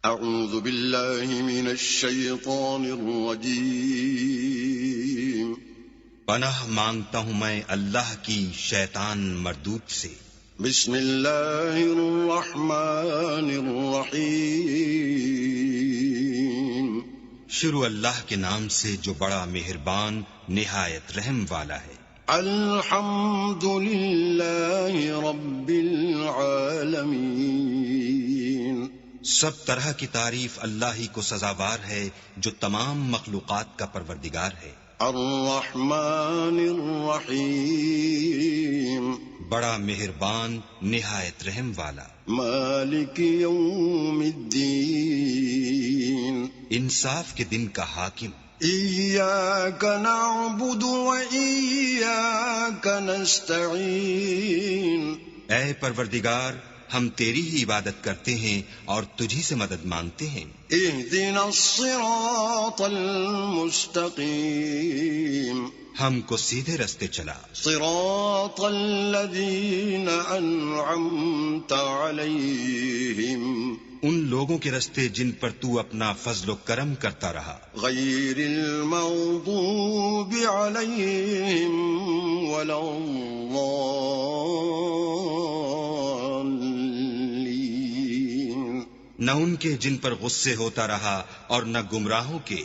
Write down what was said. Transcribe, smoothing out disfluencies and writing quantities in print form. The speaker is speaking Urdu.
أعوذ بالله من الشيطان الرجيم پناہ مانگتا ہوں میں اللہ کی شیطان مردود سے۔ بسم اللہ الرحمن الرحیم شروع اللہ کے نام سے جو بڑا مہربان نہایت رحم والا ہے۔ الحمد للہ رب العالمین سب طرح کی تعریف اللہ ہی کو سزاوار ہے جو تمام مخلوقات کا پروردگار ہے۔ الرحمن الرحیم بڑا مہربان نہایت رحم والا۔ مالک یوم الدین انصاف کے دن کا حاکم۔ ایاک نعبد و ایاک نستعین اے پروردگار، ہم تیری ہی عبادت کرتے ہیں اور تجھی سے مدد مانگتے ہیں۔ اہدنا الصراط المستقیم ہم کو سیدھے رستے چلا۔ صراط الذین انعمت علیہم ان لوگوں کے رستے جن پر تو اپنا فضل و کرم کرتا رہا۔ غیر المغضوب علیہم ولا الضالین نہ ان کے جن پر غصے ہوتا رہا اور نہ گمراہوں کے